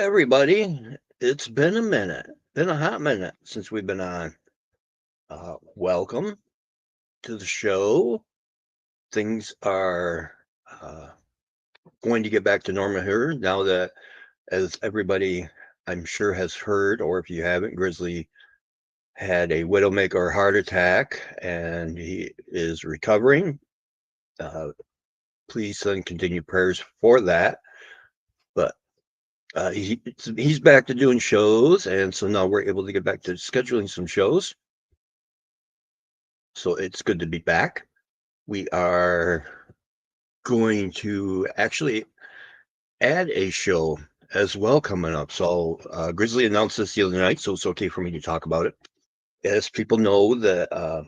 everybody. It's been a minute, been a hot minute since we've been on. Welcome to the show. Things are going to get back to normal here now that, as everybody I'm sure has heard, or if you haven't, Grizzly had a widowmaker heart attack and he is recovering. Please send continued prayers for that. But he's back to doing shows, and so now we're able to get back to scheduling some shows. So it's good to be back. We are going to actually add a show as well coming up. So Grizzly announced this the other night, so it's okay for me to talk about it. As people know, that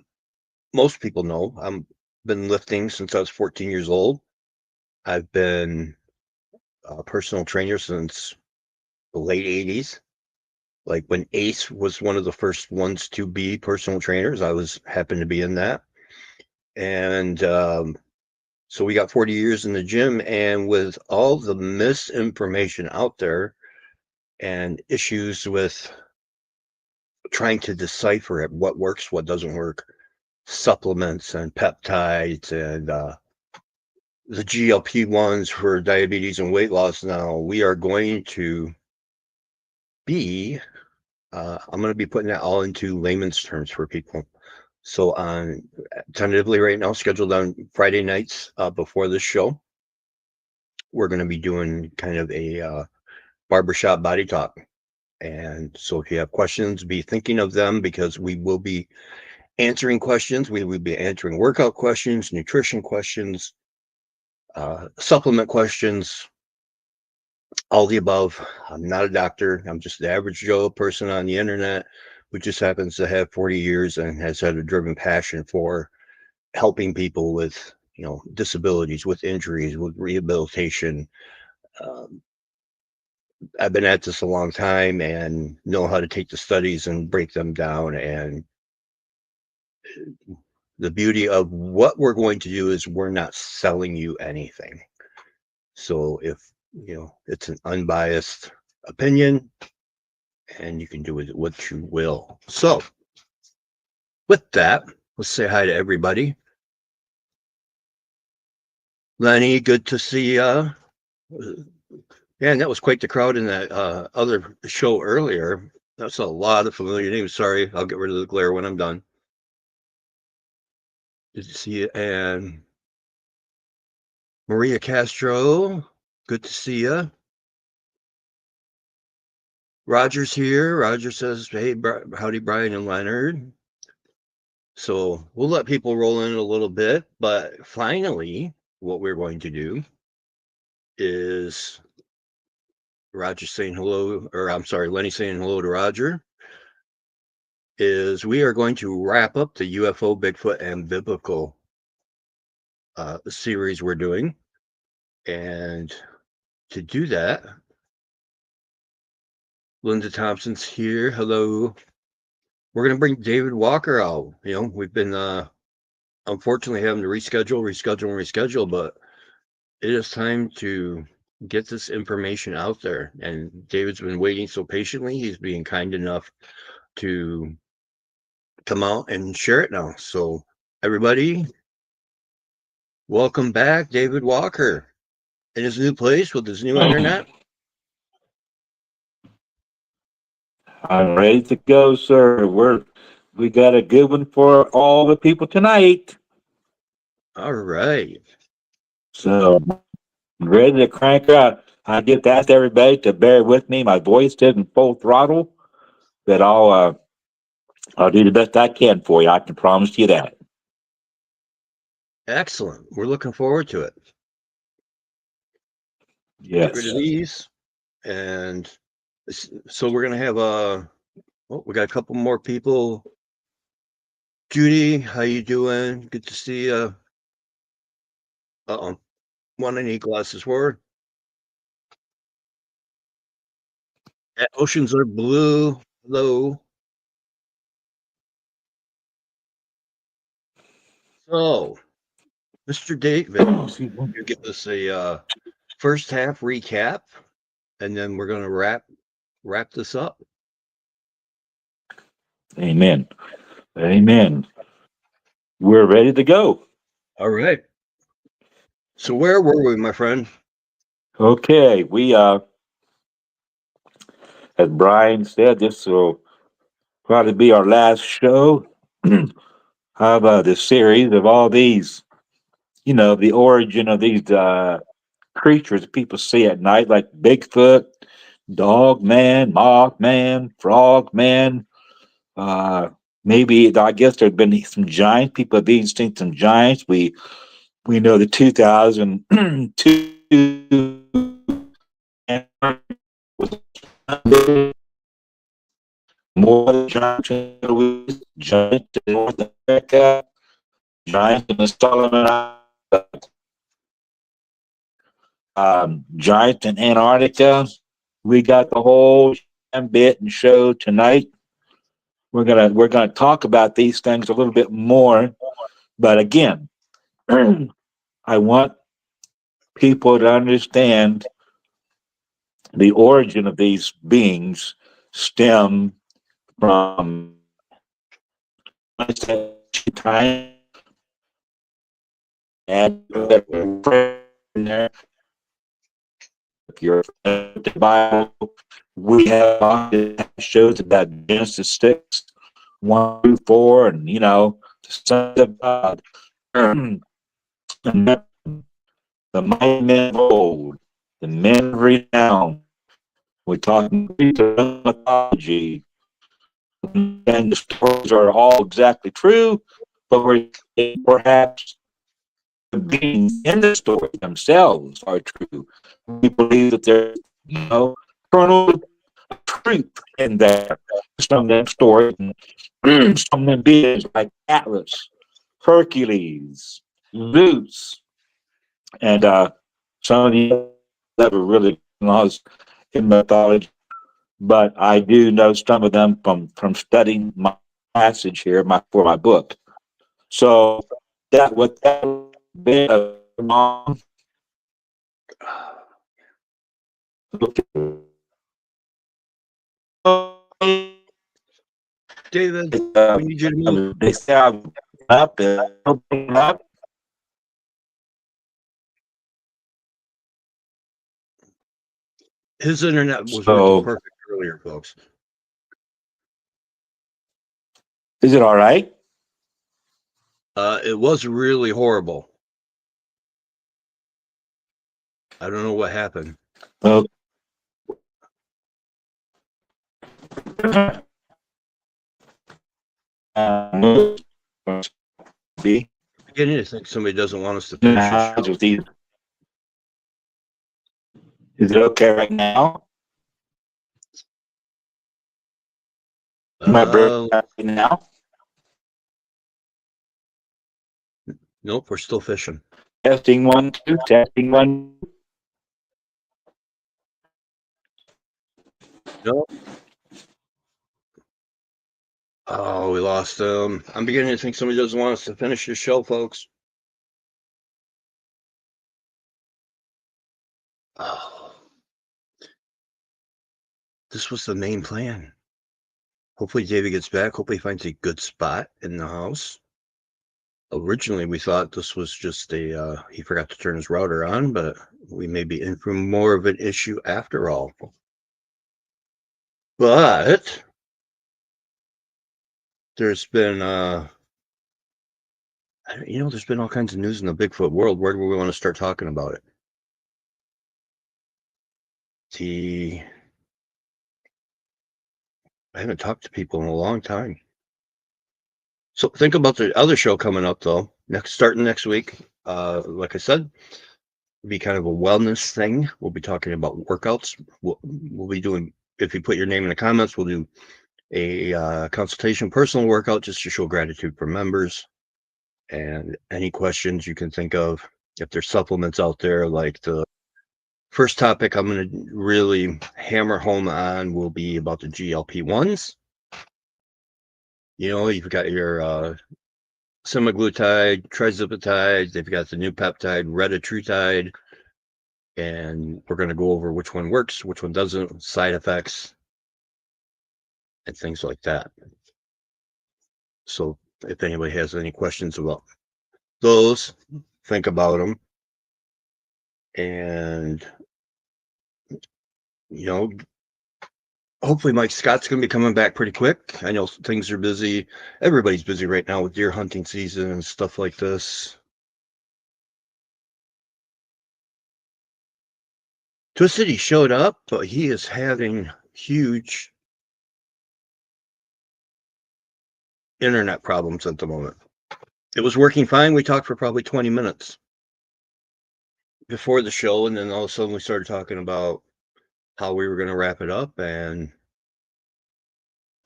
most people know, I've been lifting since I was 14 years old. I've been a personal trainer since the late 80s. Like when Ace was one of the first ones to be personal trainers, I happened to be in that. And so we got 40 years in the gym, and with all the misinformation out there and issues with trying to decipher it, what works, what doesn't work, supplements and peptides and the GLP-1s for diabetes and weight loss, now we are going to be I'm going to be putting that all into layman's terms for people. So on tentatively right now, scheduled on Friday nights before this show, we're going to be doing kind of a barbershop body talk. And so if you have questions, be thinking of them, because we will be answering questions. We will be answering workout questions, nutrition questions, supplement questions, all the above. I'm not a doctor. I'm just the average Joe person on the internet who just happens to have 40 years and has had a driven passion for helping people with, disabilities, with injuries, with rehabilitation. I've been at this a long time and know how to take the studies and break them down. And the beauty of what we're going to do is we're not selling you anything. So if, it's an unbiased opinion, and you can do with it what you will. So with that, let's say hi to everybody. Lenny, good to see you. Yeah, and that was quite the crowd in that other show earlier. That's a lot of familiar names. Sorry, I'll get rid of the glare when I'm done. Good to see you. And Maria Castro, good to see you. Roger's here. Roger says, hey, howdy, Brian and Leonard. So we'll let people roll in a little bit, but finally, what we're going to do is Roger saying hello, or I'm sorry, Lenny saying hello to Roger, is we are going to wrap up the UFO, Bigfoot, and biblical series we're doing. And to do that, Linda Thompson's here. Hello. We're going to bring David Walker out. We've been unfortunately having to reschedule, but it is time to get this information out there. And David's been waiting so patiently. He's being kind enough to come out and share it now. So everybody, welcome back, David Walker, in his new place with his new internet. I'm ready to go, sir. We got a good one for all the people tonight. All right. So ready to crank out. I just asked everybody to bear with me. My voice isn't full throttle, but I'll do the best I can for you. I can promise you that. Excellent. We're looking forward to it. Yes. Get rid of these. And so we're going to have we got a couple more people. Judy, how you doing? Good to see you. One I need glasses for. Oceans are blue. Hello. So, Mr. David, you give us a first half recap and then we're going to wrap this up. Amen. Amen. We're ready to go. All right. So where were we, my friend? Okay, we as Brian said, this will probably be our last show of the series of all these, the origin of these creatures people see at night, like Bigfoot, Dog Man, Mothman, Frog Man. Maybe I guess there's been some giants. People have even seen some giants. We know the 2002 was more giants giants in North America, giants in the Solomon Islands, giants in Antarctica. We got the whole bit and show tonight. We're gonna talk about these things a little bit more, but again, I want people to understand the origin of these beings stem from time and there. If you're the Bible, we have shows about Genesis 6, 1 through 4, and the Son of God, and the mighty men of old, the men of renown. We're talking Greek mythology, and the stories are all exactly true, but we're perhaps the beings in the story themselves are true. We believe that there's, kernel of truth in there. Some of them stories, some of them beings like Atlas, Hercules, Zeus, and some of the that were really lost in mythology. But I do know some of them from studying my passage here, for my book. So that what that bit of David, we need you to move. they say I'm up. His internet was working So perfect earlier, folks. is it all right? It was really horrible. I don't know what happened. Well, be Beginning to think somebody doesn't want us to finish this show. Is it okay right now? Am I breaking up right now? Nope, we're still fishing. Testing 1, 2, testing 1. Nope. Oh, we lost him. I'm beginning to think somebody doesn't want us to finish this show, folks. Oh. This was the main plan. Hopefully David gets back. Hopefully he finds a good spot in the house. Originally, we thought this was just he forgot to turn his router on, but we may be in for more of an issue after all. But there's been, there's been all kinds of news in the Bigfoot world. Where do we want to start talking about it? I haven't talked to people in a long time. So think about the other show coming up, though. Starting next week. Like I said, it'll be kind of a wellness thing. We'll be talking about workouts. We'll be doing, if you put your name in the comments, we'll do a consultation personal workout just to show gratitude for members. And any questions you can think of. If there's supplements out there, like the first topic I'm going to really hammer home on will be about the GLP-1s. You've got your semaglutide, trizipatide, they've got the new peptide, retatrutide, and we're going to go over which one works, which one doesn't, side effects, and things like that. So if anybody has any questions about those, think about them. And, you know, hopefully Mike Scott's going to be coming back pretty quick. I know things are busy. Everybody's busy right now with deer hunting season and stuff like this. Twisted, he showed up, but he is having huge internet problems at the moment. It was working fine. We talked for probably 20 minutes before the show, and then all of a sudden we started talking about how we were going to wrap it up, and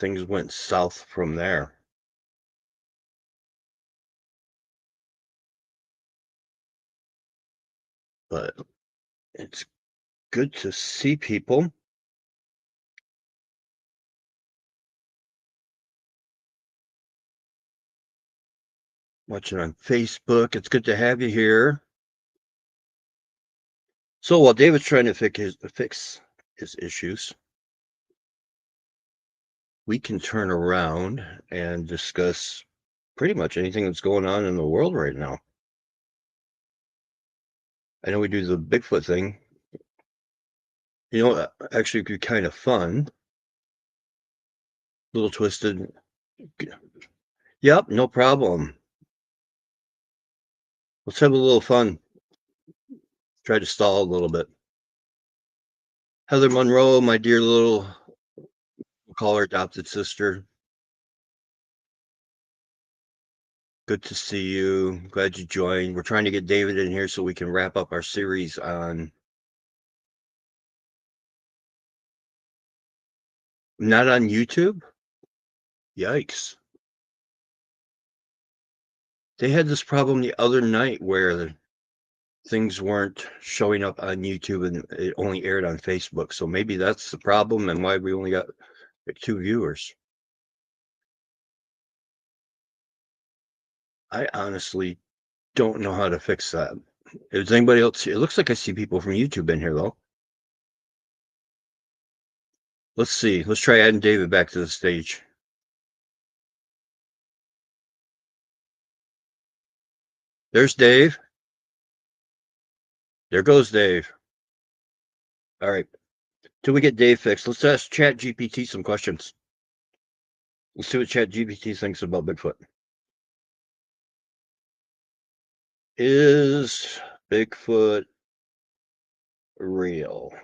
things went south from there. But it's good to see people. Watching on Facebook. It's good to have you here. So while David's trying to fix his issues, we can turn around and discuss pretty much anything that's going on in the world right now. I know we do the Bigfoot thing. You know, actually it could be kind of fun. A little twisted. Yep, no problem. Let's have a little fun. Try to stall a little bit. Heather Monroe, my dear little, we'll call her adopted sister. Good to see you. Glad you joined. We're trying to get David in here so we can wrap up our series on not on YouTube. Yikes. They had this problem the other night where things weren't showing up on YouTube and it only aired on Facebook. So maybe that's the problem and why we only got 2 viewers. I honestly don't know how to fix that. Is anybody else? It looks like I see people from YouTube in here though. Let's see. Let's try adding David back to the stage. There's Dave. There goes Dave. All right. Till we get Dave fixed, let's ask ChatGPT some questions. Let's see what ChatGPT thinks about Bigfoot. Is Bigfoot real?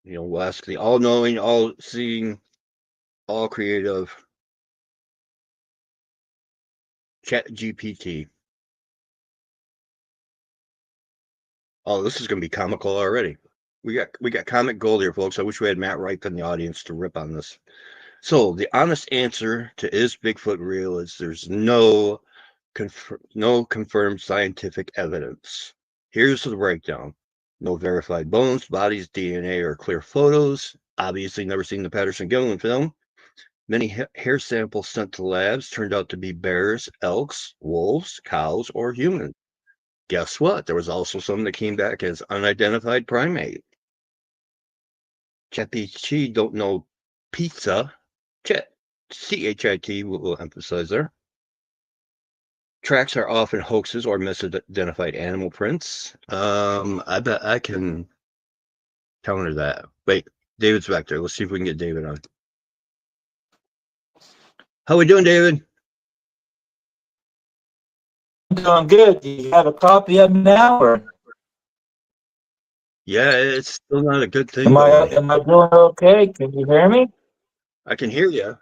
You know, we'll ask the all-knowing, all-seeing, all-creative ChatGPT. Oh, this is going to be comical already. We got comic gold here, folks. I wish we had Matt Ripe in the audience to rip on this. So the honest answer to is Bigfoot real is there's no confirmed scientific evidence. Here's the breakdown. No verified bones, bodies, DNA, or clear photos. Obviously never seen the Patterson-Gimlin film. Many hair samples sent to labs turned out to be bears, elks, wolves, cows, or humans. Guess what? There was also some that came back as unidentified primate. ChatGPT don't know pizza. CHIT will emphasize there. Tracks are often hoaxes or misidentified animal prints. I bet I can counter that. Wait, David's back there. Let's see if we can get David on. How we doing, David? Doing good. Do you have a copy of them now, or Yeah, it's still not a good thing am going. I doing okay? Can you hear me? I can hear you.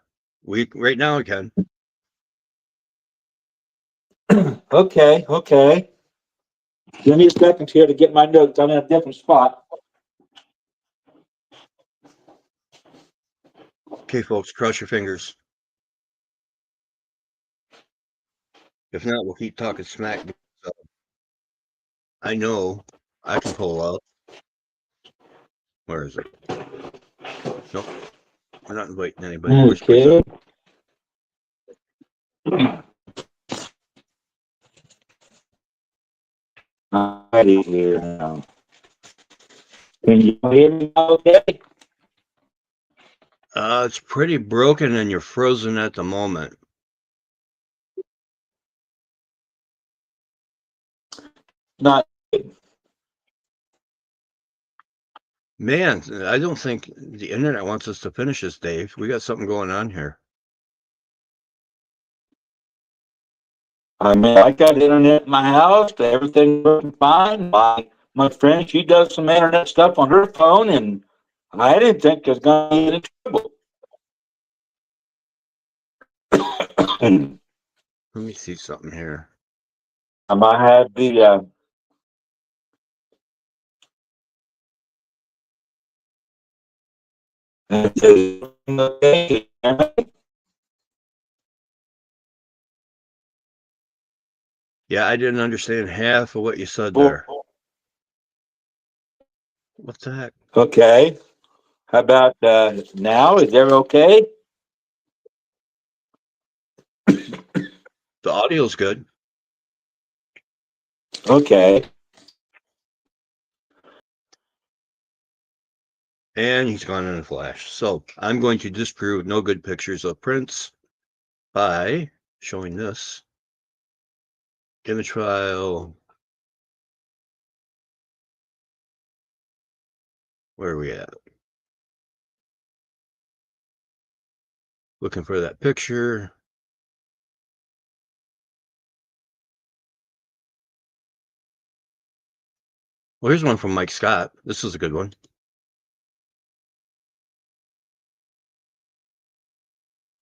Right now I can. Okay. Give me a second here to get my notes. I'm in a different spot. Okay, folks, cross your fingers. If not, we'll keep talking smack. So, I know I can pull out. Where is it? Nope. We're not inviting anybody. Where's Okay. I'm ready here now. Can you hear me okay? It's pretty broken and you're frozen at the moment. Not. Man, I don't think the internet wants us to finish this, Dave. We got something going on here. I mean, I got internet in my house. Everything's working fine. My friend, she does some internet stuff on her phone, and I didn't think there's going to be any trouble. Let me see something here. I might have the. Yeah, I didn't understand half of what you said there. What the heck? Okay. How about now? Is there okay? The audio's good. Okay. And he's gone in a flash. So I'm going to disprove no good pictures of prints by showing this image file. Where are we at? Looking for that picture. Well, here's one from Mike Scott. This is a good one.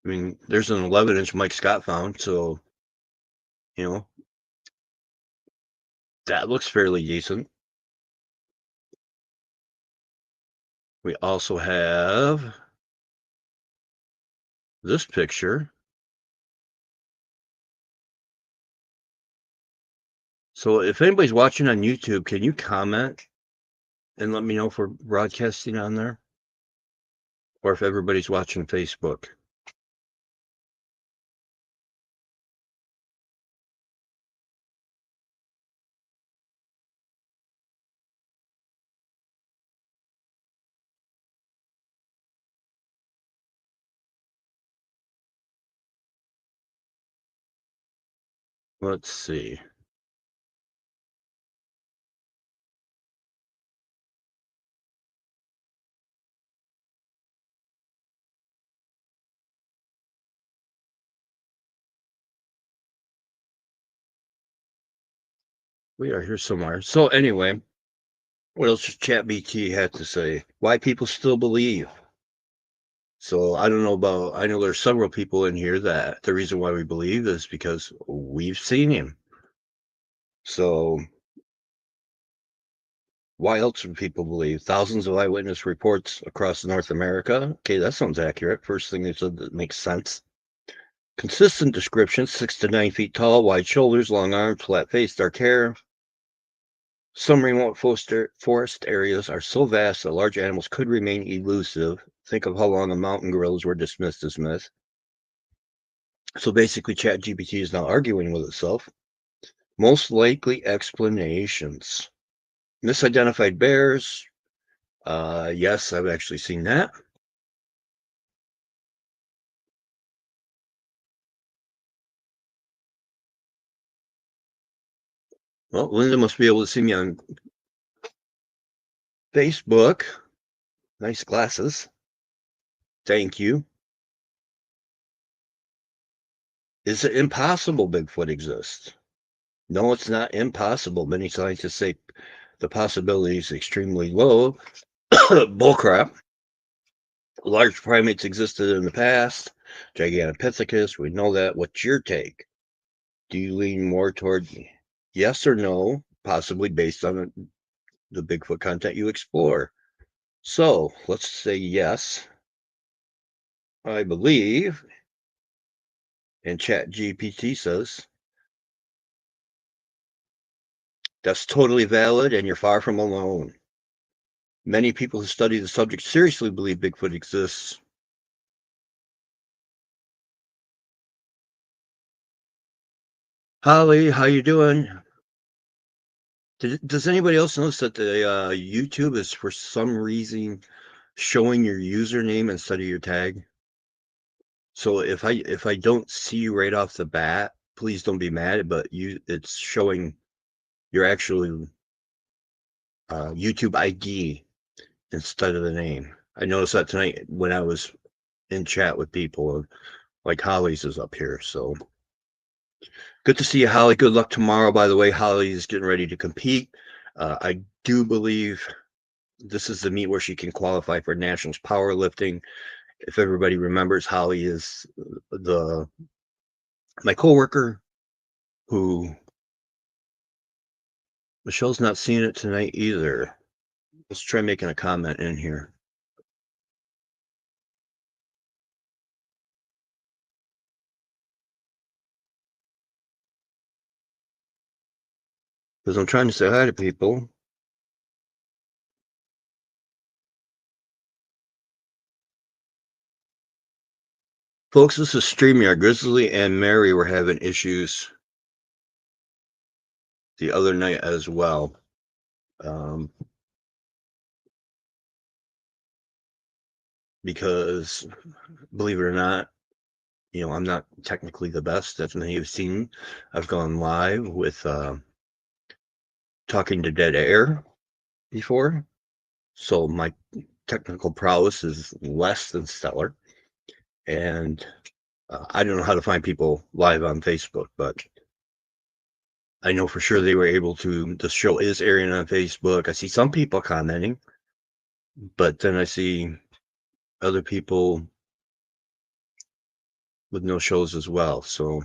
I mean, there's an 11-inch Mike Scott found, so, you know, that looks fairly decent. We also have this picture. So if anybody's watching on YouTube, can you comment and let me know if we're broadcasting on there? Or if everybody's watching Facebook. Let's see. We are here somewhere. So anyway, what else does ChatBT had to say? Why people still believe. So I don't know about, I know there's several people in here that the reason why we believe is because we've seen him. So why else would people believe? Thousands of eyewitness reports across North America. Okay, that sounds accurate. First thing they said that makes sense. Consistent description, 6 to 9 feet tall, wide shoulders, long arms, flat face, dark hair. Some remote forest areas are so vast that large animals could remain elusive. Think of how long the mountain gorillas were dismissed as myth. So basically, ChatGPT is now arguing with itself. Most likely explanations. Misidentified bears. Yes, I've actually seen that. Well, Linda must be able to see me on Facebook. Nice glasses. Thank you. Is it impossible Bigfoot exists? No, it's not impossible. Many scientists say the possibility is extremely low. Bullcrap. Large primates existed in the past. Gigantopithecus, we know that. What's your take? Do you lean more toward yes or no, possibly based on the Bigfoot content you explore? So let's say yes. I believe, and ChatGPT says that's totally valid and you're far from alone. Many people who study the subject seriously believe Bigfoot exists. Holly, how you doing? Does anybody else notice that the YouTube is for some reason showing your username instead of your tag? So if I don't see you right off the bat, please don't be mad, but it's showing your actual YouTube ID instead of the name. I noticed that tonight when I was in chat with people. Like Holly's is up here, so good to see you, Holly. Good luck tomorrow. By the way, Holly is getting ready to compete. I do believe this is the meet where she can qualify for nationals powerlifting. If everybody remembers, Holly is my coworker who Michelle's not seeing it tonight either. Let's try making a comment in here. Because I'm trying to say hi to people. Folks, this is StreamYard. Grizzly and Mary were having issues the other night as well. Because believe it or not, I'm not technically the best. Definitely you've seen. I've gone live with talking to dead air before. So my technical prowess is less than stellar. And I don't know how to find people live on Facebook, but I know for sure they were able to. The show is airing on Facebook. I see some people commenting, but then I see other people with no shows as well. So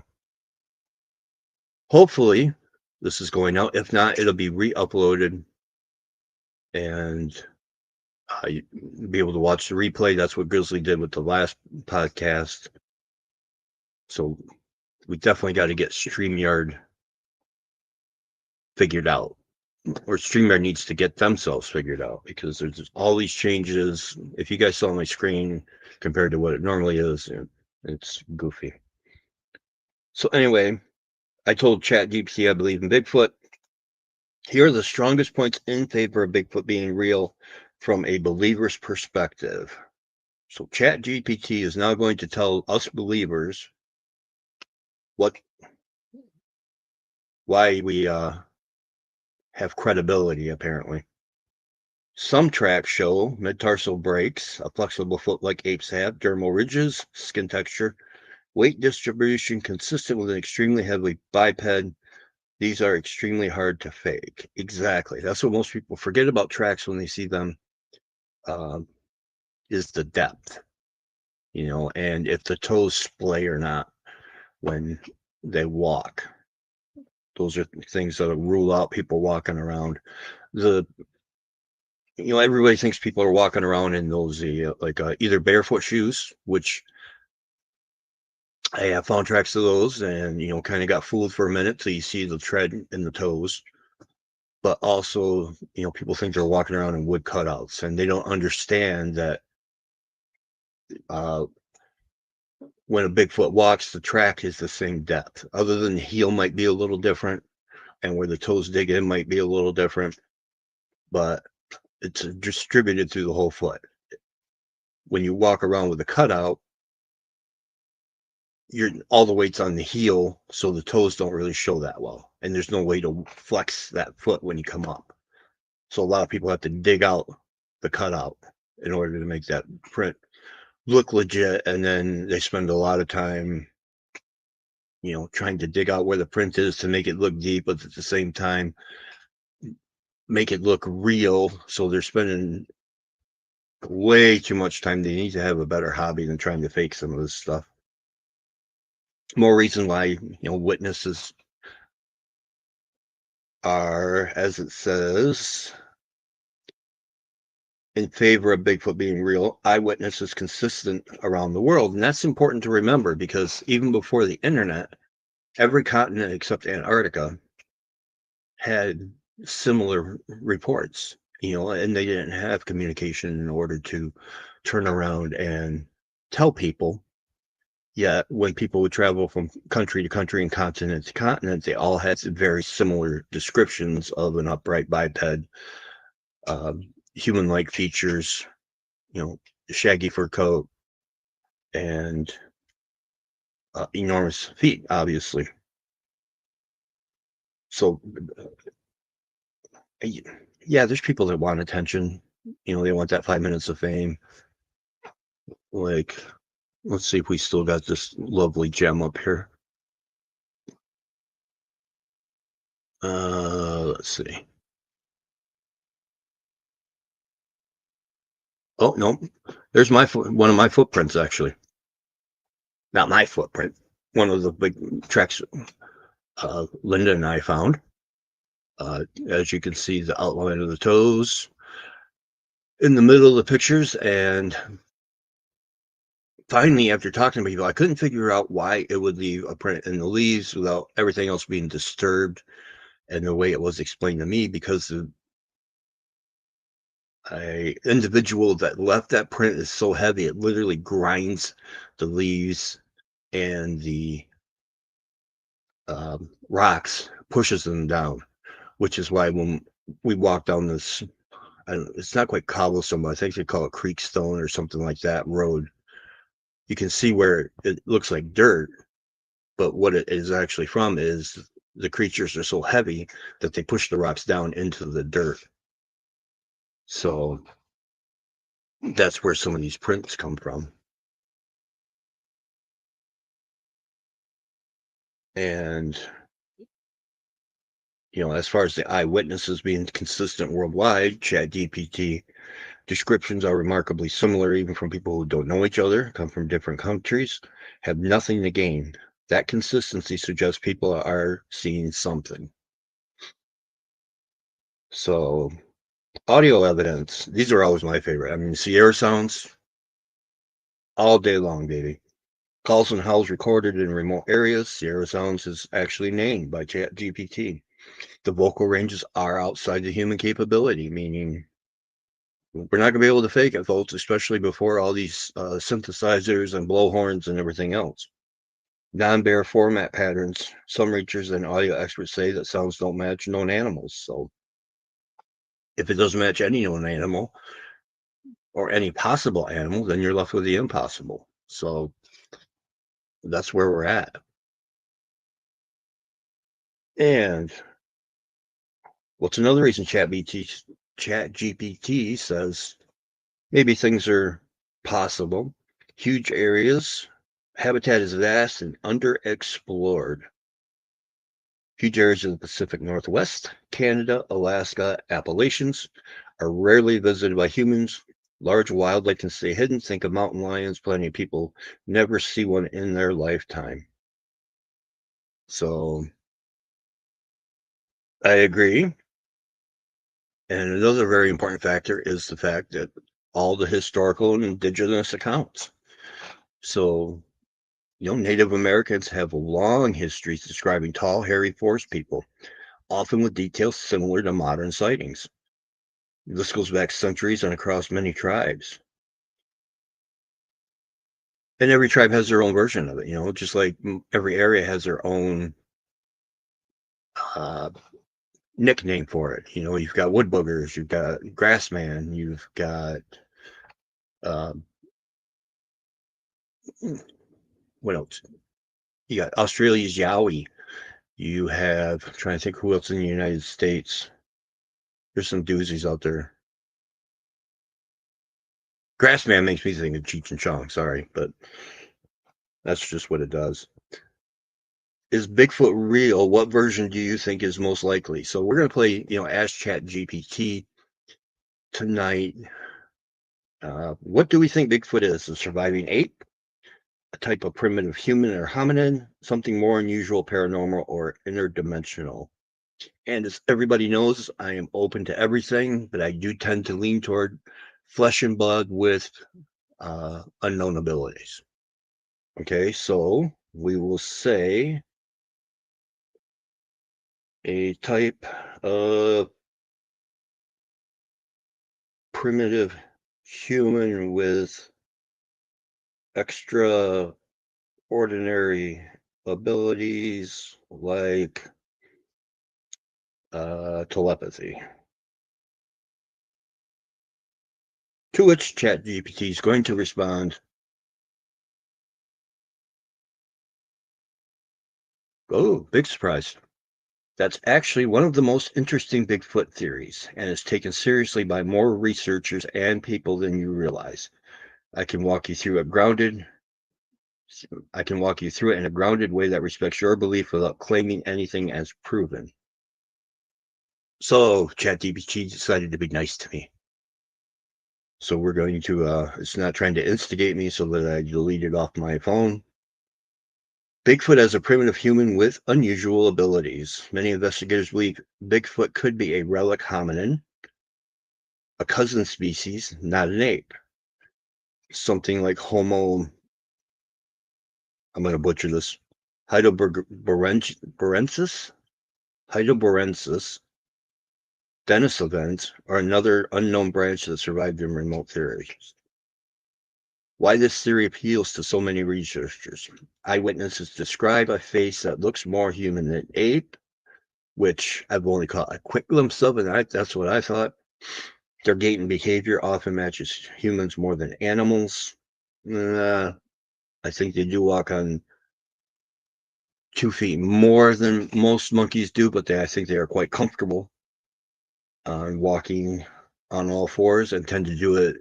hopefully this is going out. If not, it'll be re-uploaded and you'll be able to watch the replay. That's what Grizzly did with the last podcast. So we definitely got to get StreamYard figured out, or StreamYard needs to get themselves figured out, because there's all these changes. If you guys saw my screen compared to what it normally is, it's goofy. So anyway, I told ChatGPT I believe in Bigfoot. Here are the strongest points in favor of Bigfoot being real from a believer's perspective. So ChatGPT is now going to tell us believers why we have credibility, apparently. Some tracks show mid-tarsal breaks, a flexible foot like apes have, dermal ridges, skin texture, weight distribution consistent with an extremely heavy biped. These are extremely hard to fake. Exactly. That's what most people forget about tracks when they see them, is the depth, and if the toes splay or not when they walk. Those are things that rule out people walking around. Everybody thinks people are walking around in those either barefoot shoes, which I have found tracks of those, and kind of got fooled for a minute till you see the tread in the toes. But also, people think they're walking around in wood cutouts, and they don't understand that when a Bigfoot walks, the track is the same depth. Other than the heel might be a little different, and where the toes dig in might be a little different, but it's distributed through the whole foot. When you walk around with a cutout, all the weight's on the heel, so the toes don't really show that well, and there's no way to flex that foot when you come up. So a lot of people have to dig out the cutout in order to make that print look legit, and then they spend a lot of time trying to dig out where the print is to make it look deep, but at the same time make it look real. So they're spending way too much time. They need to have a better hobby than trying to fake some of this stuff. More reason why witnesses are, as it says, in favor of Bigfoot being real. Eyewitness is consistent around the world, and that's important to remember, because even before the internet, every continent except Antarctica had similar reports, and they didn't have communication in order to turn around and tell people Yet when people would travel from country to country and continent to continent, they all had very similar descriptions of an upright biped, human-like features, shaggy fur coat, and enormous feet, obviously. So, yeah, there's people that want attention. They want that 5 minutes of fame. Like, let's see if we still got this lovely gem up here. Let's see. Oh, no. There's one of my footprints, actually. Not my footprint. One of the big tracks Linda and I found. As you can see, the outline of the toes in the middle of the pictures. And finally, after talking to people, I couldn't figure out why it would leave a print in the leaves without everything else being disturbed. And the way it was explained to me, because a individual that left that print is so heavy, it literally grinds the leaves and the rocks, pushes them down, which is why when we walk down this, it's not quite cobblestone, but I think they call it creek stone or something like that road, you can see where it looks like dirt, but what it is actually from is the creatures are so heavy that they push the rocks down into the dirt. So that's where some of these prints come from. And as far as the eyewitnesses being consistent worldwide, ChatGPT descriptions are remarkably similar, even from people who don't know each other, come from different countries, have nothing to gain. That consistency suggests people are seeing something. So, audio evidence, these are always my favorite. I mean, Sierra sounds all day long, baby. Calls and howls recorded in remote areas. Sierra sounds is actually named by ChatGPT. The vocal ranges are outside the human capability, meaning we're not going to be able to fake it, folks, especially before all these synthesizers and blowhorns and everything else. Non-bear format patterns. Some researchers and audio experts say that sounds don't match known animals. So if it doesn't match any known animal or any possible animal, then you're left with the impossible. So that's where we're at. And what's another reason ChatGPT says maybe things are possible? Huge areas, habitat is vast and underexplored. Huge areas of the Pacific Northwest, Canada, Alaska, Appalachians are rarely visited by humans. Large wildlife can stay hidden. Think of mountain lions. Plenty of people never see one in their lifetime. So I agree. And another very important factor is the fact that all the historical and indigenous accounts. So, Native Americans have long histories describing tall, hairy forest people, often with details similar to modern sightings. This goes back centuries and across many tribes. And every tribe has their own version of it, just like every area has their own uh, nickname for it. You've got wood boogers, you've got grassman, you've got uh, what else? You got Australia's Yowie. You have, I'm trying to think who else in the United States. There's some doozies out there. Grassman makes me think of Cheech and Chong, sorry, but that's just what it does. Is Bigfoot real? What version do you think is most likely? So we're going to play, Ask Chat GPT tonight. What do we think Bigfoot is? A surviving ape? A type of primitive human or hominid? Something more unusual, paranormal, or interdimensional? And as everybody knows, I am open to everything, but I do tend to lean toward flesh and blood with unknown abilities. Okay, so we will say a type of primitive human with extraordinary extraordinary abilities like telepathy. To which ChatGPT is going to respond, oh, big surprise. That's actually one of the most interesting Bigfoot theories, and is taken seriously by more researchers and people than you realize. I can walk you through it in a grounded way that respects your belief without claiming anything as proven. So ChatGPT decided to be nice to me. So we're going to, it's not trying to instigate me so that I delete it off my phone. Bigfoot as a primitive human with unusual abilities. Many investigators believe Bigfoot could be a relic hominin, a cousin species, not an ape. Something like Homo, I'm going to butcher this, Heidelbergensis, Denisovans, or another unknown branch that survived in remote theories. Why this theory appeals to so many researchers. Eyewitnesses describe a face that looks more human than ape, which I've only caught a quick glimpse of, and that's what I thought. Their gait and behavior often matches humans more than animals. I think they do walk on 2 feet more than most monkeys do, but I think they are quite comfortable walking on all fours, and tend to do it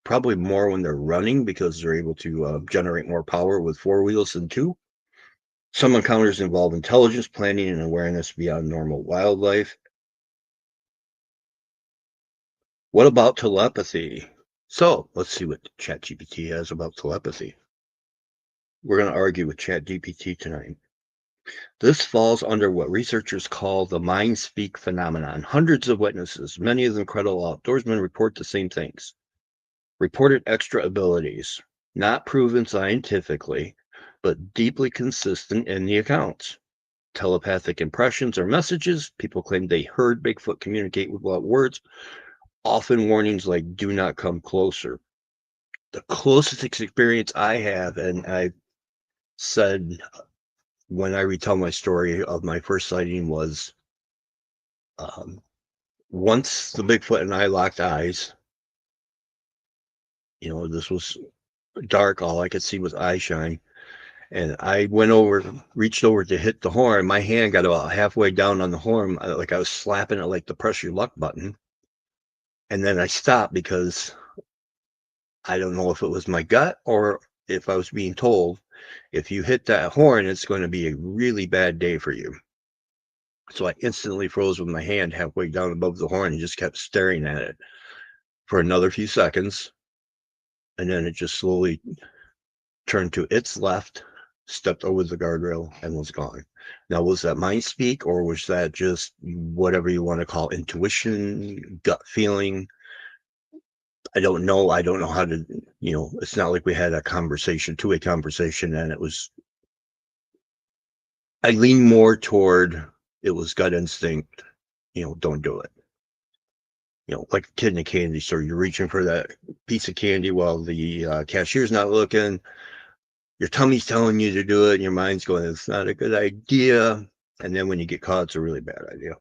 probably more when they're running because they're able to generate more power with 4 wheels than 2. Some encounters involve intelligence, planning, and awareness beyond normal wildlife. What about telepathy? So let's see what ChatGPT has about telepathy. We're going to argue with ChatGPT tonight. This falls under what researchers call the mind speak phenomenon. Hundreds of witnesses, many of them credible outdoorsmen, report the same things. Reported extra abilities, not proven scientifically, but deeply consistent in the accounts. Telepathic impressions or messages. People claim they heard Bigfoot communicate without words, often warnings like do not come closer. The closest experience I have, and I said when I retell my story of my first sighting, was once the Bigfoot and I locked eyes. This was dark. All I could see was eye shine. And I reached over to hit the horn. My hand got about halfway down on the horn, like I was slapping it like the press your luck button. And then I stopped because I don't know if it was my gut or if I was being told, if you hit that horn, it's going to be a really bad day for you. So I instantly froze with my hand halfway down above the horn and just kept staring at it for another few seconds. And then it just slowly turned to its left, stepped over the guardrail, and was gone. Now, was that mind speak, or was that just whatever you want to call intuition, gut feeling? I don't know. I don't know how to, it's not like we had a conversation, two-way conversation, and I lean more toward it was gut instinct, don't do it. Like a kid in a candy store, you're reaching for that piece of candy while the cashier's not looking. Your tummy's telling you to do it, and your mind's going, it's not a good idea. And then when you get caught, it's a really bad idea.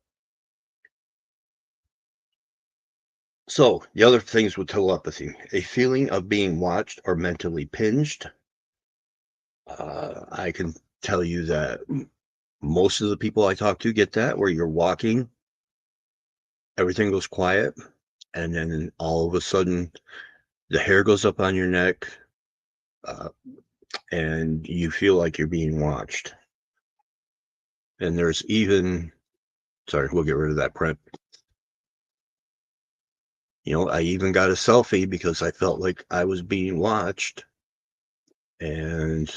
So the other things with telepathy, a feeling of being watched or mentally pinged. I can tell you that most of the people I talk to get that, where you're walking, everything goes quiet, and then all of a sudden the hair goes up on your neck, and you feel like you're being watched. And there's even, sorry, we'll get rid of that print. I even got a selfie because I felt like I was being watched. And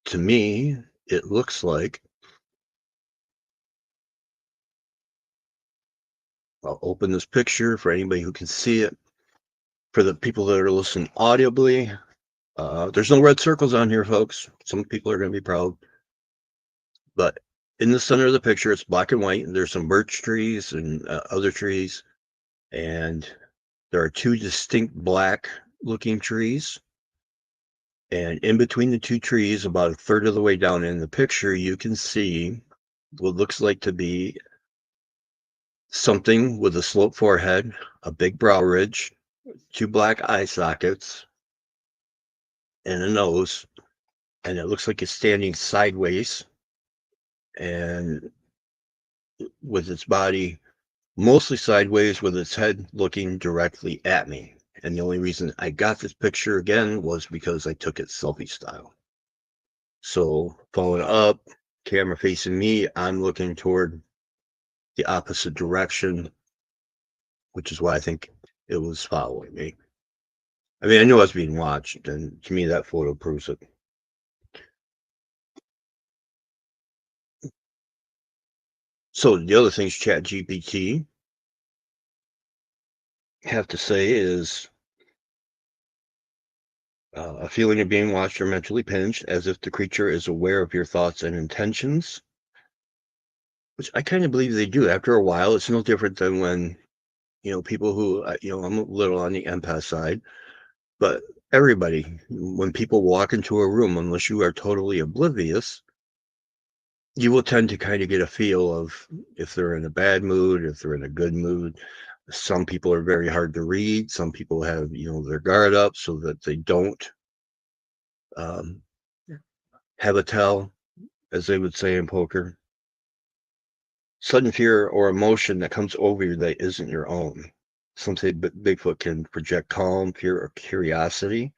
to me, it looks like, I'll open this picture for anybody who can see it. For the people that are listening audibly, there's no red circles on here, folks. Some people are going to be proud. But in the center of the picture, it's black and white. And there's some birch trees and other trees. And there are 2 distinct black looking trees. And in between the two trees, about a third of the way down in the picture, you can see what looks like to be something with a sloped forehead, a big brow ridge, two black eye sockets, and a nose. And it looks like it's standing sideways and with its body mostly sideways with its head looking directly at me. And the only reason I got this picture again was because I took it selfie style. So following up, camera facing me, I'm looking toward the opposite direction, which is why I think it was following me. I mean, I knew I was being watched, and to me, that photo proves it. So the other things Chat GPT have to say is a feeling of being watched or mentally pinched, as if the creature is aware of your thoughts and intentions, which I kind of believe they do. After a while, it's no different than when, people who, I'm a little on the empath side, but everybody, when people walk into a room, unless you are totally oblivious, you will tend to kind of get a feel of if they're in a bad mood, if they're in a good mood. Some people are very hard to read. Some people have, their guard up so that they don't um, have a tell, as they would say in poker. Sudden fear or emotion that comes over you that isn't your own. Some say Bigfoot can project calm, fear, or curiosity.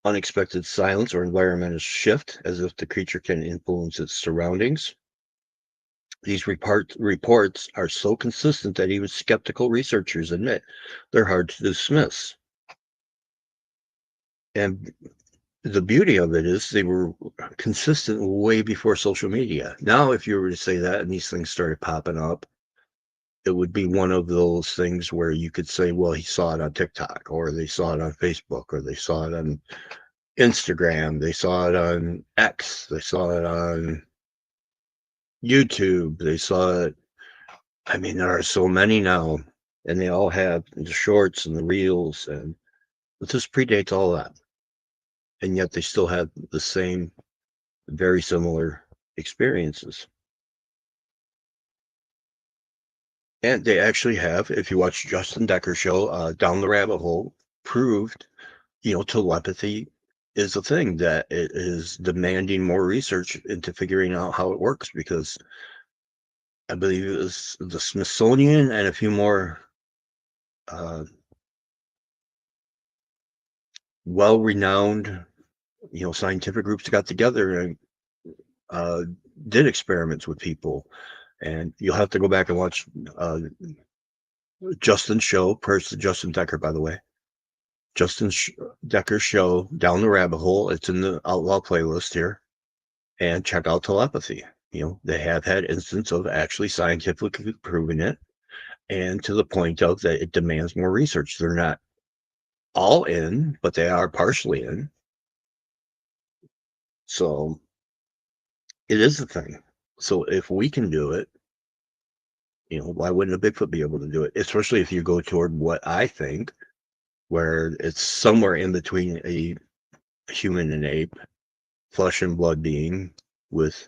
Unexpected silence or environmental shift, as if the creature can influence its surroundings. These reports are so consistent that even skeptical researchers admit they're hard to dismiss. And the beauty of it is they were consistent way before social media. Now, if you were to say that and these things started popping up, it would be one of those things where you could say, well, he saw it on TikTok, or they saw it on Facebook, or they saw it on Instagram, they saw it on X, they saw it on YouTube, they saw it. I mean, there are so many now, and they all have the shorts and the reels, and this predates all that. And yet they still have the same, very similar experiences. And they actually have, if you watch Justin Decker's show, Down the Rabbit Hole, proved, telepathy is a thing that it is demanding more research into figuring out how it works, because I believe it was the Smithsonian and a few more well-renowned, scientific groups got together and did experiments with people. And you'll have to go back and watch Justin's show. Prayers to Justin Decker, by the way. Justin Decker's show, Down the Rabbit Hole. It's in the Outlaw playlist here. And check out telepathy. They have had instances of actually scientifically proving it, and to the point of that it demands more research. They're not all in, but they are partially in. So it is a thing. So if we can do it, why wouldn't a Bigfoot be able to do it? Especially if you go toward what I think, where it's somewhere in between a human and ape, flesh and blood being with,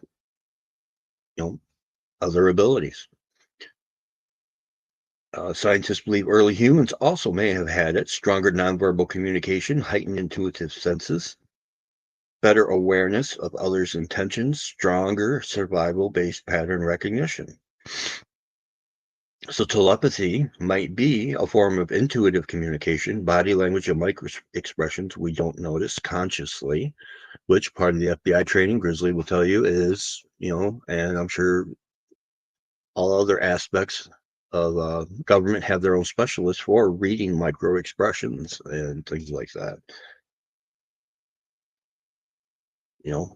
other abilities. Scientists believe early humans also may have had it: stronger nonverbal communication, heightened intuitive senses, better awareness of others' intentions, stronger survival-based pattern recognition. So telepathy might be a form of intuitive communication, body language and micro expressions we don't notice consciously, which part of the FBI training Grizzly will tell you is, and I'm sure all other aspects of government have their own specialists for reading micro expressions and things like that.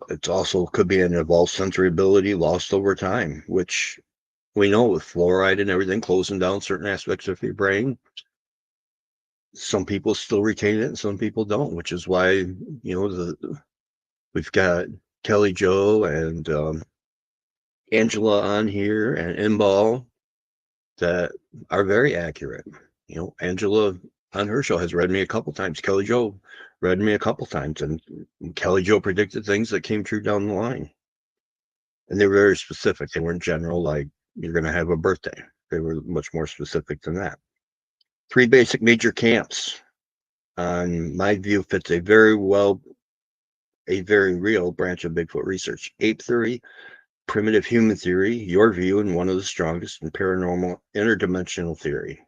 It's also could be an evolved sensory ability lost over time, which we know with fluoride and everything closing down certain aspects of your brain. Some people still retain it and some people don't, which is why, we've got Kelly Joe and Angela on here and Inbal that are very accurate. Angela on her show has read me a couple times. Kelly Joe read me a couple times, and Kelly Joe predicted things that came true down the line. And they were very specific. They weren't general, like you're going to have a birthday. They were much more specific than that. 3 basic major camps, on my view, fits a very real branch of Bigfoot research. Ape theory, primitive human theory, your view, and one of the strongest, and paranormal interdimensional theory.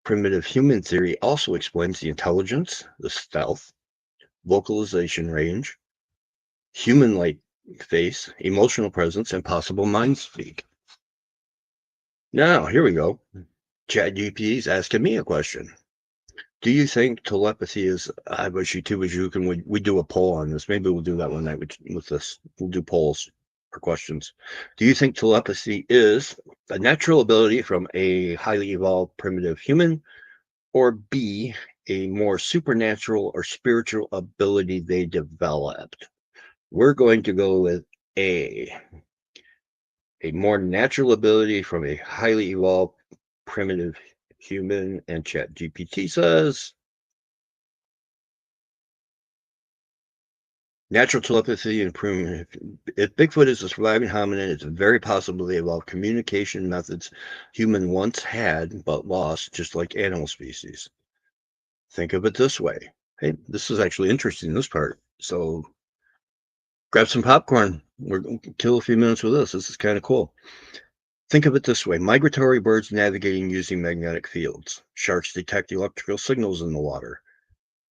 Primitive human theory also explains the intelligence, the stealth, vocalization range, human-like face, emotional presence, and possible mind speak. Now, here we go. ChatGPT is asking me a question. Do you think telepathy is? I wish you too, as you can. We do a poll on this. Maybe we'll do that one night with this. We'll do polls for questions. Do you think telepathy is a natural ability from a highly evolved primitive human, or B, a more supernatural or spiritual ability they developed? We're going to go with A more natural ability from a highly evolved primitive human, and ChatGPT says natural telepathy and primitive. If Bigfoot is a surviving hominid, it's very possible they evolved communication methods human once had but lost, just like animal species. Think of it this way. Hey, this is actually interesting, this part. So grab some popcorn. We're going to kill a few minutes with this. This is kind of cool. Think of it this way. Migratory birds navigating using magnetic fields. Sharks detect electrical signals in the water.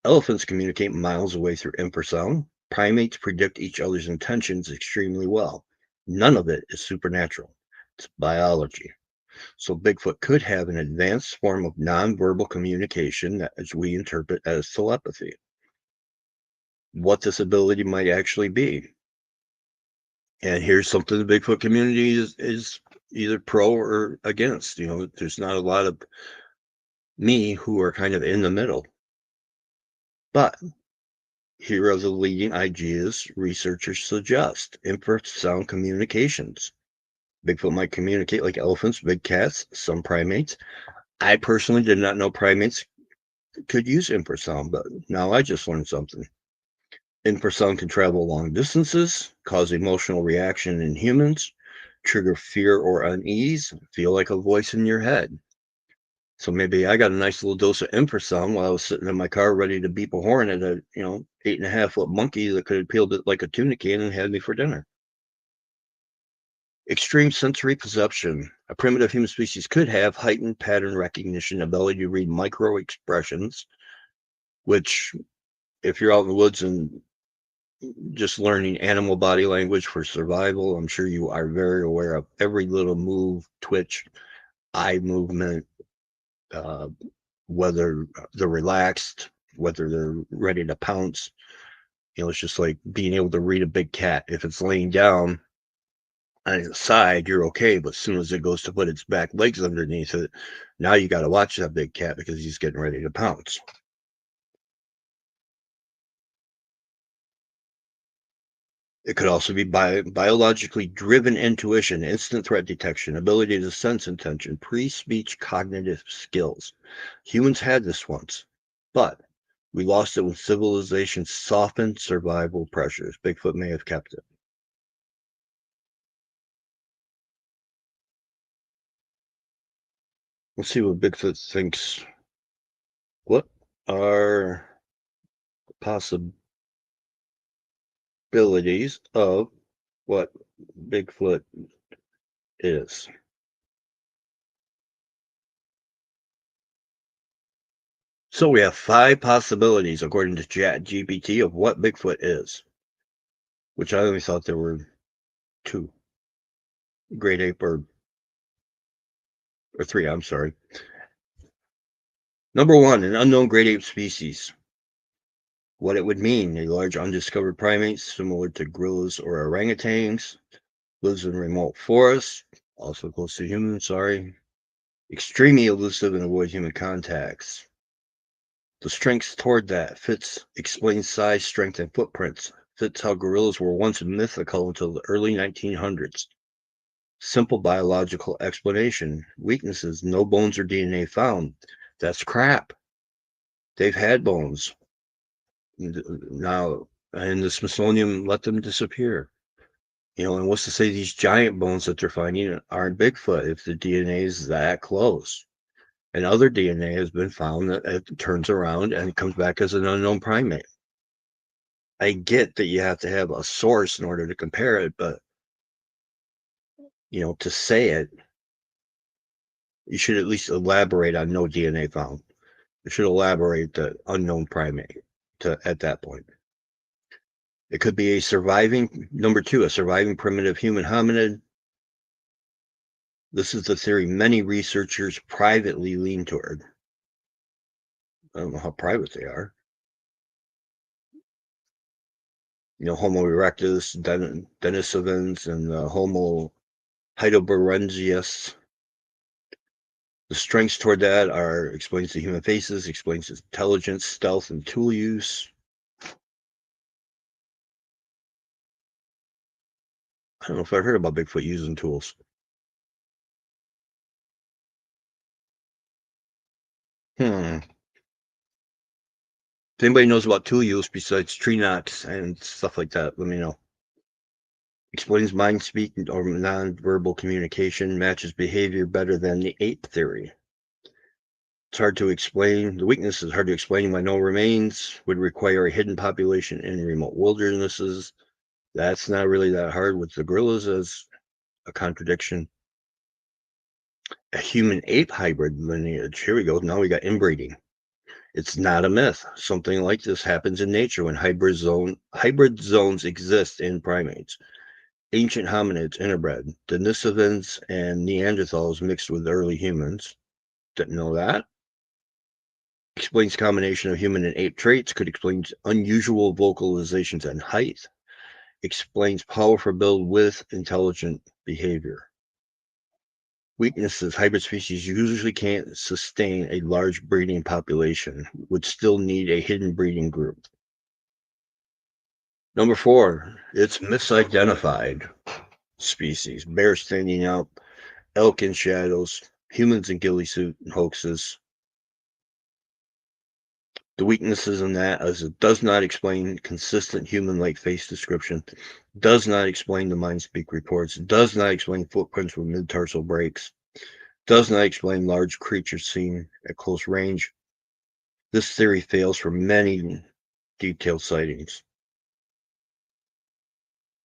Elephants communicate miles away through infrasound. Primates predict each other's intentions extremely well. None of it is supernatural. It's biology. So Bigfoot could have an advanced form of nonverbal communication that as we interpret as telepathy. What this ability might actually be. And here's something the Bigfoot community is either pro or against. You know, there's not a lot of me who are kind of in the middle. But here are the leading ideas researchers suggest. Infrasound communications. Bigfoot might communicate like elephants, big cats, some primates. I personally did not know primates could use infrasound, but now I just learned something. Infrasound can travel long distances, cause emotional reaction in humans, trigger fear or unease, feel like a voice in your head. So maybe I got a nice little dose of infrasound while I was sitting in my car ready to beep a horn at a 8.5-foot monkey that could have peeled it like a tuna can and had me for dinner. Extreme sensory perception. A primitive human species could have heightened pattern recognition, ability to read micro expressions, which if you're out in the woods and just learning animal body language for survival, I'm sure you are very aware of every little move, twitch, eye movement, whether they're relaxed, whether they're ready to pounce. It's just like being able to read a big cat. If it's laying down on its side, you're okay. But as soon as it goes to put its back legs underneath it, now you got to watch that big cat because he's getting ready to pounce. It could also be biologically driven intuition, instant threat detection, ability to sense intention, pre-speech cognitive skills. Humans had this once, but we lost it when civilization softened survival pressures. Bigfoot may have kept it. Let's see what Bigfoot thinks. What are possibilities of what Bigfoot is? So we have 5 possibilities, according to ChatGPT, of what Bigfoot is, which I only thought there were 2. Great ape or 3, I'm sorry. Number 1, an unknown great ape species. What it would mean, a large undiscovered primate similar to gorillas or orangutans, lives in remote forests, also close to humans, extremely elusive and avoid human contacts. The strengths toward that explains size, strength, and footprints. Fits how gorillas were once mythical until the early 1900s. Simple biological explanation. Weaknesses, no bones or DNA found. That's crap. They've had bones. Now, and the Smithsonian let them disappear. And what's to say these giant bones that they're finding aren't Bigfoot if the DNA is that close? And other DNA has been found that it turns around and comes back as an unknown primate. I get that you have to have a source in order to compare it, but to say it, you should at least elaborate on no DNA found. You should elaborate the unknown primate at that point. It could be number two, a surviving primitive human hominid. This is the theory many researchers privately lean toward. I don't know how private they are. Homo erectus, Denisovans, and Homo heidelbergensis. The strengths toward that explains the human faces, explains intelligence, stealth, and tool use. I don't know if I heard about Bigfoot using tools. If anybody knows about tool use besides tree knocks and stuff like that, let me know. Explains mind speak or non-verbal communication, matches behavior better than the ape theory. It's hard to explain. The weakness is hard to explain why no remains, would require a hidden population in remote wildernesses. That's not really that hard with the gorillas as a contradiction. A human-ape hybrid lineage. Here we go. Now we got inbreeding. It's not a myth. Something like this happens in nature when hybrid zones exist in primates. Ancient hominids interbred. Denisovans and Neanderthals mixed with early humans. Didn't know that. Explains combination of human and ape traits. Could explain unusual vocalizations and height. Explains powerful build with intelligent behavior. Weaknesses. Hybrid species usually can't sustain a large breeding population, would still need a hidden breeding group. Number 4, it's misidentified species. Bear standing up, elk in shadows, humans in ghillie suit hoaxes. The weaknesses in that is it does not explain consistent human-like face description, does not explain the mind speak reports, does not explain footprints with mid-tarsal breaks, does not explain large creatures seen at close range. This theory fails for many detailed sightings.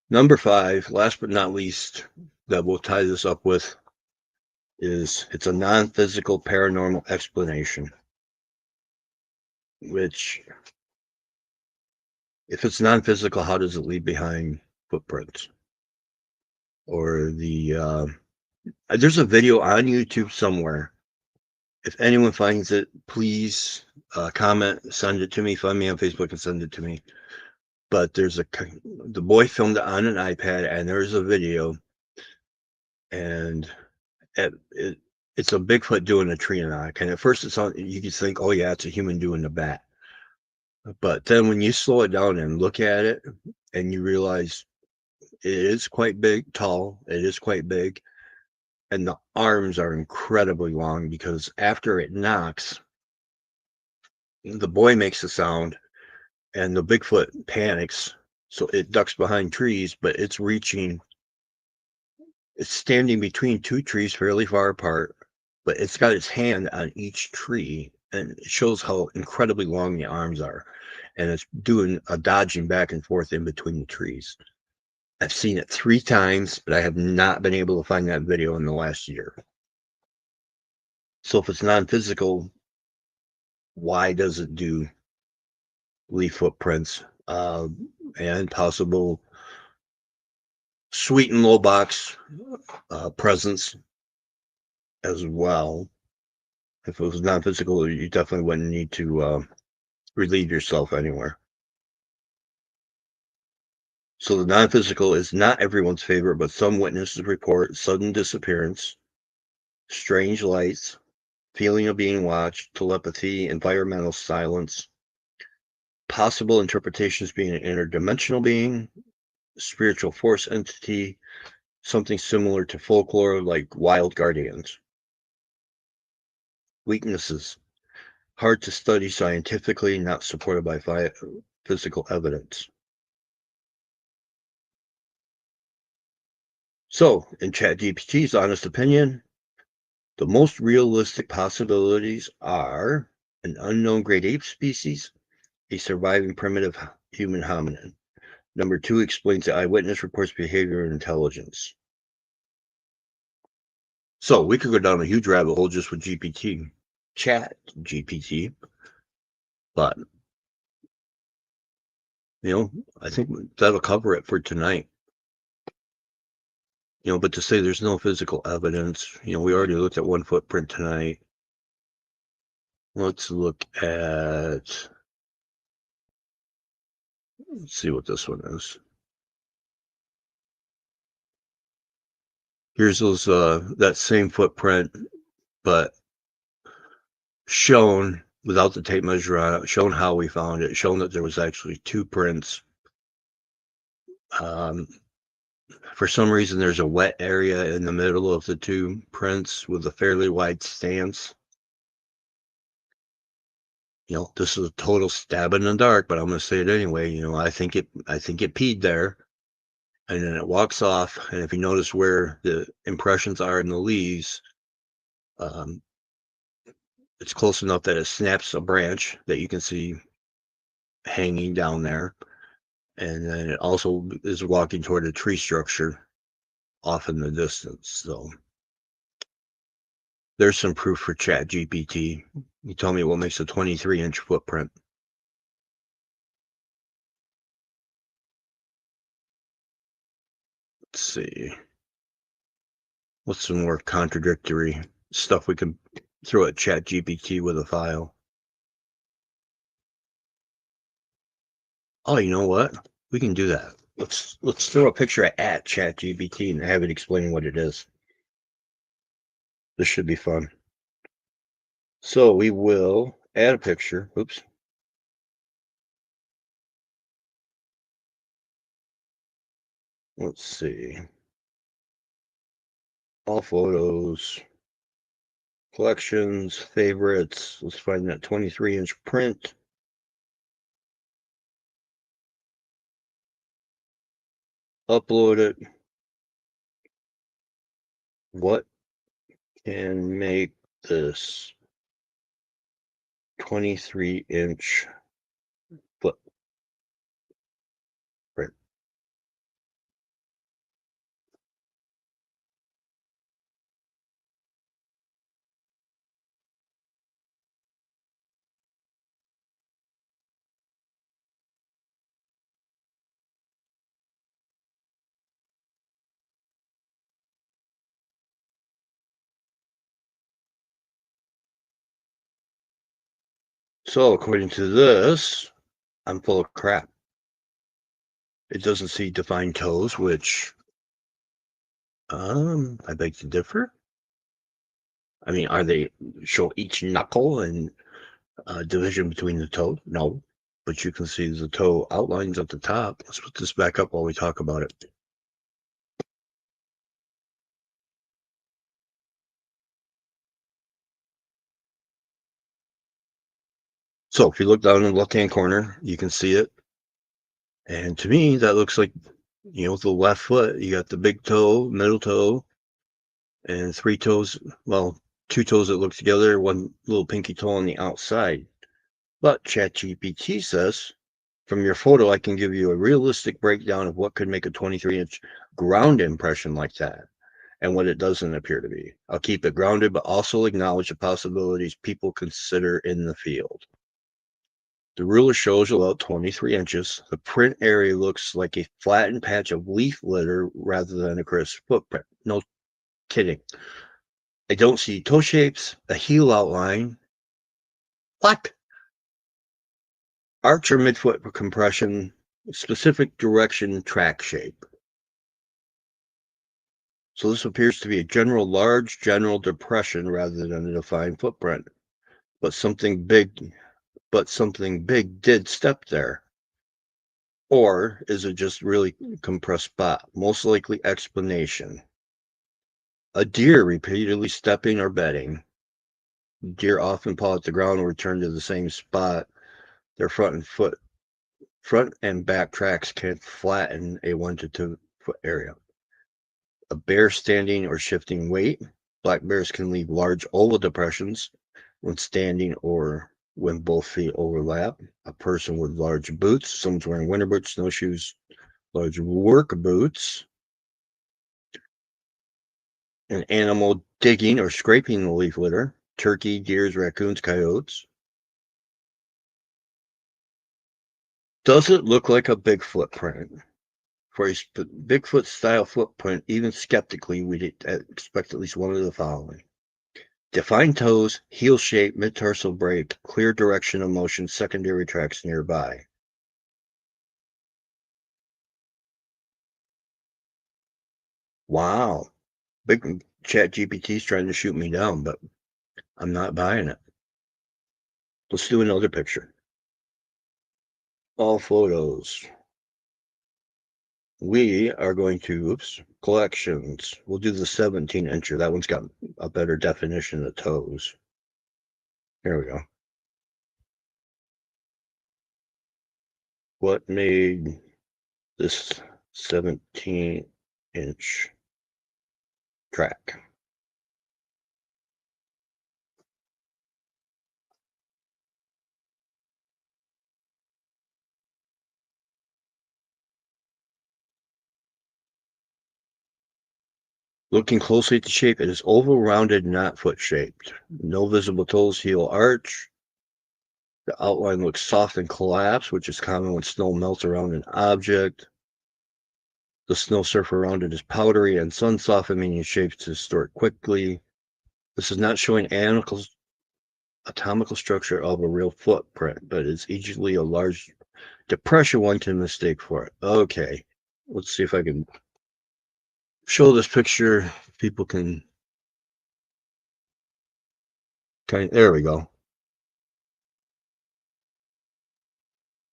Number 5, last but not least, that we'll tie this up with, is it's a non-physical paranormal explanation. Which, if it's non-physical, how does it leave behind footprints? Or there's a video on YouTube somewhere. If anyone finds it, please comment, send it to me, find me on Facebook and send it to me. But the boy filmed it on an iPad, and there's a video, and it's a Bigfoot doing a tree knock. And at first you could think, oh yeah, it's a human doing the bat. But then when you slow it down and look at it, and you realize it is quite big, tall, it is quite big, and the arms are incredibly long, because after it knocks, the boy makes a sound, and the Bigfoot panics, so it ducks behind trees, but it's standing between two trees fairly far apart, but it's got its hand on each tree, and it shows how incredibly long the arms are, and it's doing a dodging back and forth in between the trees. I've seen it 3 times, but I have not been able to find that video in the last year. So if it's non-physical, why does it leave footprints and possible sweet and low box presence as well? If it was non-physical, you definitely wouldn't need to relieve yourself anywhere. So the non-physical is not everyone's favorite, but some witnesses report sudden disappearance, strange lights, feeling of being watched, telepathy, environmental silence, possible interpretations being an interdimensional being, spiritual force entity, something similar to folklore like wild guardians. Weaknesses. Hard to study scientifically, not supported by physical evidence. So, in ChatGPT's honest opinion, the most realistic possibilities are an unknown great ape species, a surviving primitive human hominin. Number 2 explains the eyewitness reports behavior and intelligence. So we could go down a huge rabbit hole just with Chat GPT, but I think that'll cover it for tonight. But to say there's no physical evidence, we already looked at one footprint tonight. Let's look at, let's see what this one is. Here's those that same footprint, but shown without the tape measure on it, shown how we found it, shown that there was actually 2 prints. For some reason, there's a wet area in the middle of the 2 prints with a fairly wide stance. This is a total stab in the dark, but I'm going to say it anyway. I think it peed there, and then it walks off. And if you notice where the impressions are in the leaves, it's close enough that it snaps a branch that you can see hanging down there. And then it also is walking toward a tree structure off in the distance. So there's some proof for ChatGPT. You tell me what makes a 23-inch footprint. Let's see. What's some more contradictory stuff we can throw at ChatGPT with a file? Oh, you know what? We can do that. Let's throw a picture at ChatGPT and have it explain what it is. This should be fun. So we will add a picture. Oops. Let's see. All photos, collections, favorites. Let's find that 23-inch print. Upload it. What can make this 23-inch footprint? So according to this, I'm full of crap. It doesn't see defined toes, which I beg to differ. I mean, are they show each knuckle and division between the toe? No, but you can see the toe outlines at the top. Let's put this back up while we talk about it. So if you look down in the left-hand corner, you can see it. And to me, that looks like, with the left foot, you got the big toe, middle toe, and 3 toes. Well, 2 toes that look together, 1 little pinky toe on the outside. But ChatGPT says, from your photo, I can give you a realistic breakdown of what could make a 23-inch ground impression like that and what it doesn't appear to be. I'll keep it grounded, but also acknowledge the possibilities people consider in the field. The ruler shows about 23 inches. The print area looks like a flattened patch of leaf litter rather than a crisp footprint. No kidding. I don't see toe shapes, a heel outline. What? Arch or midfoot compression, specific direction, track shape. So this appears to be a large general depression rather than a defined footprint. But something big did step there. Or is it just really compressed spot? Most likely explanation. A deer repeatedly stepping or bedding. Deer often paw at the ground and return to the same spot. Their front foot Front and back tracks can flatten a 1 to 2 foot area. A bear standing or shifting weight. Black bears can leave large oval depressions when standing or when both feet overlap. A person with large boots. Someone's wearing winter boots, snowshoes, large work boots. An animal digging or scraping the leaf litter. Turkey, deers, raccoons, coyotes. Does it look like a Bigfoot print? For a Bigfoot-style footprint, even skeptically, we'd expect at least one of the following. Defined toes, heel shape, mid-tarsal break, clear direction of motion, secondary tracks nearby. Wow. Big Chat GPT's trying to shoot me down, but I'm not buying it. Let's do another picture. All photos. We are going to, collections. We'll do the 17-incher. That one's got a better definition of toes. Here we go. What made this 17-inch track? Looking closely at the shape, it is oval, rounded, not foot-shaped. No visible toes, heel arch. The outline looks soft and collapsed, which is common when snow melts around an object. The snow surface around it is powdery and sun-softened, meaning shapes to distort quickly. This is not showing anatomical structure of a real footprint, but it's easily a large depression one can mistake for it. Okay, let's see if I can show this picture. People can there we go.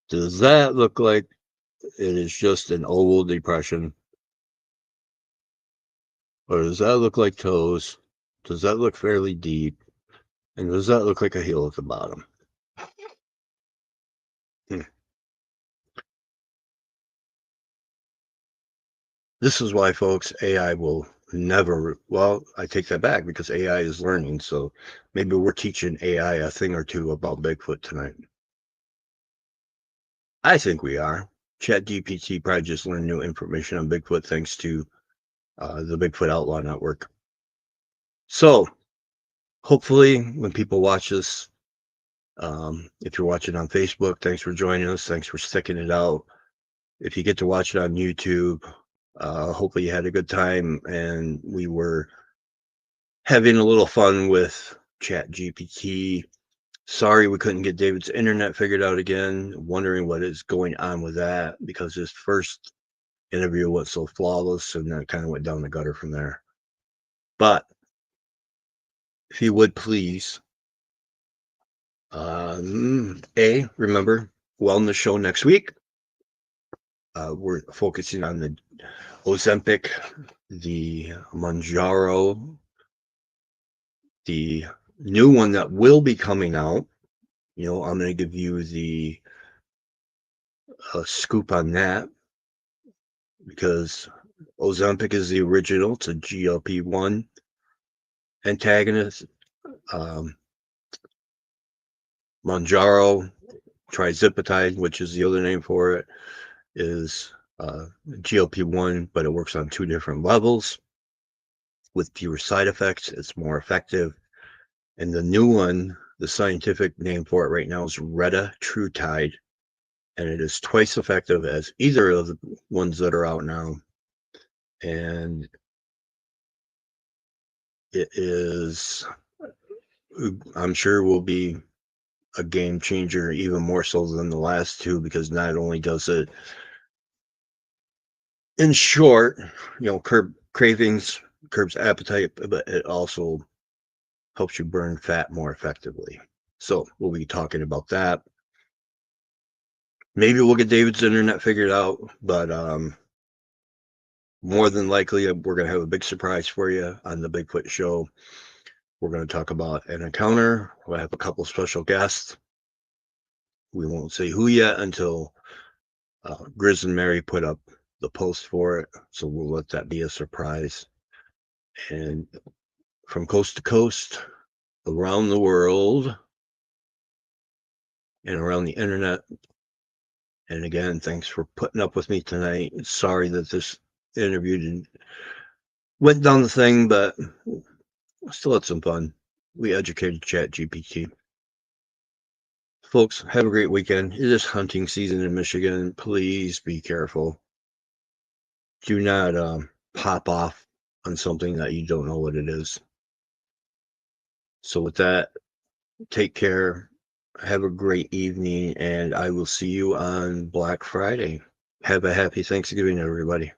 Does that look like it is just an oval depression? Or does that look like toes? Does that look fairly deep? And does that look like a heel at the bottom? This is why, folks, AI will never, well, I take that back because AI is learning. So maybe we're teaching AI a thing or two about Bigfoot tonight. I think we are. ChatGPT probably just learned new information on Bigfoot thanks to the Bigfoot Outlaw Network. So hopefully when people watch this, if you're watching on Facebook, thanks for joining us. Thanks for sticking it out. If you get to watch it on YouTube, hopefully you had a good time and we were having a little fun with ChatGPT. Sorry we couldn't get David's internet figured out again. Wondering what is going on with that because his first interview was so flawless and then it kind of went down the gutter from there. But if you would please, remember, wellness show next week. We're focusing on the Ozempic, the Mounjaro, the new one that will be coming out. You know, I'm going to give you the scoop on that because Ozempic is the original. It's a GLP-1 antagonist. Mounjaro, trizipatide, which is the other name for it, is GLP-1, but it works on 2 different levels with fewer side effects. It's more effective. And the new one, the scientific name for it right now is retatrutide, and it is twice effective as either of the ones that are out now. And it is, I'm sure, will be a game changer, even more so than the last 2, because not only does it, in short, curb cravings, curbs appetite, but it also helps you burn fat more effectively. So we'll be talking about that. Maybe we'll get David's internet figured out, but more than likely, we're going to have a big surprise for you on the Bigfoot show. We're going to talk about an encounter. We'll have a couple special guests. We won't say who yet until Grizz and Mary put up the post for it, so we'll let that be a surprise. And from coast to coast, around the world, and around the internet. And again, thanks for putting up with me tonight. Sorry that this interview went down the thing, but still had some fun. We educated ChatGPT. Folks, have a great weekend. It is hunting season in Michigan. Please be careful. Do not pop off on something that you don't know what it is. So with that, take care. Have a great evening, and I will see you on Black Friday. Have a happy Thanksgiving, everybody.